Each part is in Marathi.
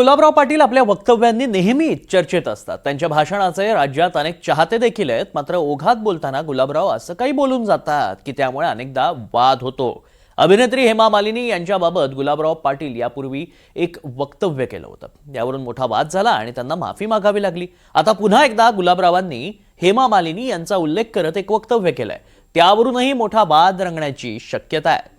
गुलाबराव पाटील आपल्या वक्तव्यांनी नेहमीच चर्चेत असतात। त्यांच्या भाषणाचे राज्यात अनेक चाहते देखील आहेत। मात्र ओघात बोलताना गुलाबराव असं काही बोलून जातात की त्यामुळे अनेकदा वाद होतो। अभिनेत्री हेमा मालिनी यांच्याबाबत गुलाबराव पाटील यापूर्वी एक वक्तव्य केलं होतं। यावरून मोठा वाद झाला आणि त्यांना माफी मागावी लागली। आता पुन्हा एकदा गुलाबरावांनी हेमा मालिनी यांचा उल्लेख करत एक वक्तव्य केलंय। त्यावरूनही मोठा वाद रंगण्याची शक्यता आहे।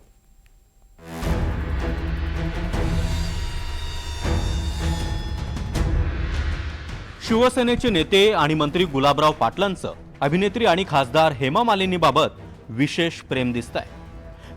शिवसेनेचे नेते आणि मंत्री गुलाबराव पाटलांचं अभिनेत्री आणि खासदार हेमा मालिनीबाबत विशेष प्रेम दिसतंय।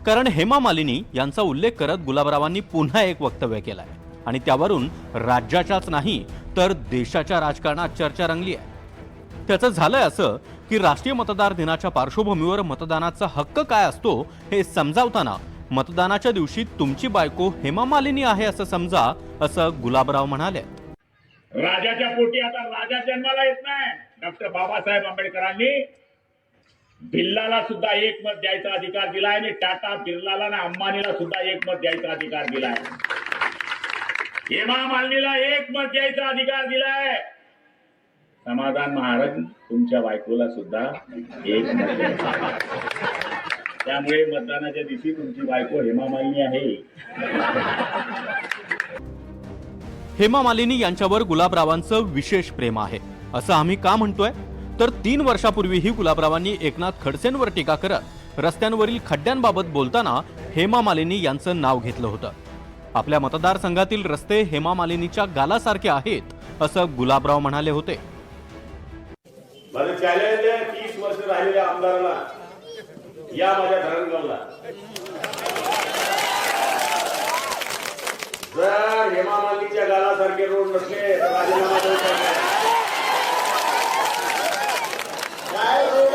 कारण हेमा मालिनी यांचा उल्लेख करत गुलाबरावांनी पुन्हा एक वक्तव्य केलंय आणि त्यावरून राज्याच्याच नाही तर देशाच्या राजकारणात चर्चा रंगली आहे। त्याचं झालंय असं की राष्ट्रीय मतदार दिनाच्या पार्श्वभूमीवर मतदानाचा हक्क काय असतो हे समजावताना मतदानाच्या दिवशी तुमची बायको हेमा मालिनी आहे असं समजा, असं गुलाबराव म्हणाले। राजाच्या पोटी आता राजा जन्माला येत नाही। डॉक्टर बाबासाहेब आंबेडकरांनी भिल्लाला सुद्धा एक मत द्यायचा अधिकार दिलाय आणि टाटा बिर्लाला ना अंबानीला सुद्धा एक मत द्यायचा अधिकार दिलाय। हेमा मालिनीला एक मत द्यायचा अधिकार दिलाय। समाधान महाराज तुमच्या बायकोला सुद्धा एक मत द्यायचा। त्यामुळे मतदानाच्या दिवशी तुमची बायको हेमा मालिनी आहे। हेमा मालिनी यांच्यावर गुलाबरावांचं विशेष प्रेम आहे असं आम्ही का म्हणतोय, तर 3 वर्षापूर्वीही गुलाबरावांनी एकनाथ खडसेंवर टीका करत रस्त्यांवरील खड्ड्यांबाबत बोलताना हेमा मालिनी यांचं नाव घेतलं होतं। आपल्या मतदारसंघातील रस्ते हेमा मालिनीच्या गालासारखे आहेत असं गुलाबराव म्हणाले होते। माझं चॅलेंज आहे 30 वर्ष राहिलेल्या आमदाराला या माझ्या धरणगावला जर हेमा मालिनीच्या गालासारखे रोड नसले तर राजीनामा द्यायचा काय रोड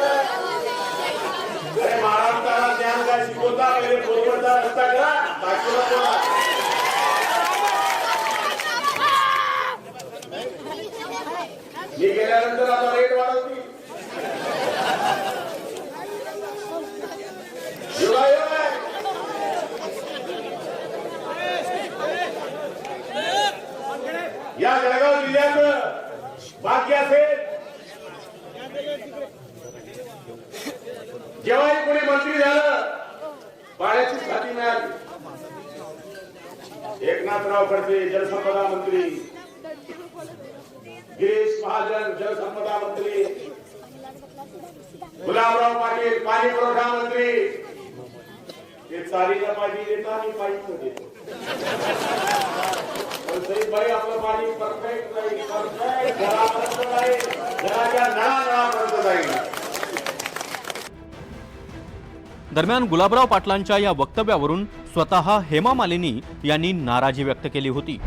अरे महाराष्ट्राला ज्ञान काय शिकवता पहिले बरोबरचा रस्ता करा बाकीला बोला। मी गेल्यानंतर आता रेट वाढवली या जळगाव जिल्ह्यात भाग्य असेल जेव्हाही कोणी मंत्री झालं पाण्याची खाती मिळाली। एकनाथराव खडसे जलसंपदा मंत्री, गिरीश महाजन जलसंपदा मंत्री, गुलाबराव पाटील पाणी पुरवठा मंत्री, हे चारीला पाणी देता आणि पाणी देतो। भाई आपलं पाणी परफेक्ट नाही, परफेक्ट घरापर्यंत नाही, घराच्या नळापर्यंत जाईल। दरम्यान गुलाबराव पाटलांच्या या वक्तव्यावरून स्वतः हेमा मालिनी यांनी नाराजी व्यक्त केली होती।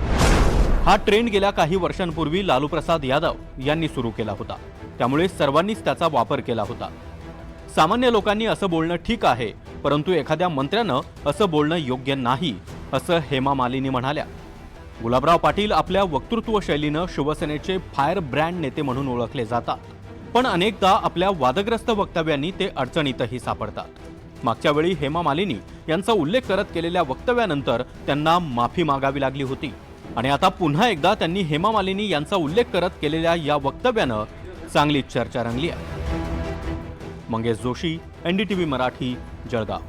हा ट्रेंड गेल्या काही वर्षांपूर्वी लालू प्रसाद यादव यांनी सुरू केला होता, त्यामुळे सर्वांनीच त्याचा वापर केला होता। सामान्य लोकांनी असं बोलणं ठीक आहे, परंतु एखाद्या मंत्र्यानं असं बोलणं योग्य नाही असं हेमा मालिनी म्हणाल्या। गुलाबराव पाटील आपल्या वक्तृत्व शैलीनं शिवसेनेचे फायर ब्रँड नेते म्हणून ओळखले जातात, पण अनेकदा आपल्या वादग्रस्त वक्तव्यांनी ते अडचणीतही सापडतात। मागच्या वेळी हेमा मालिनी यांचा उल्लेख करत केलेल्या वक्तव्यानंतर त्यांना माफी मागावी लागली होती आणि आता पुन्हा एकदा त्यांनी हेमा मालिनी यांचा उल्लेख करत केलेल्या या वक्तव्यानं चांगलीच चर्चा रंगली आहे। मंगेश जोशी, NDTV मराठी, जळगाव।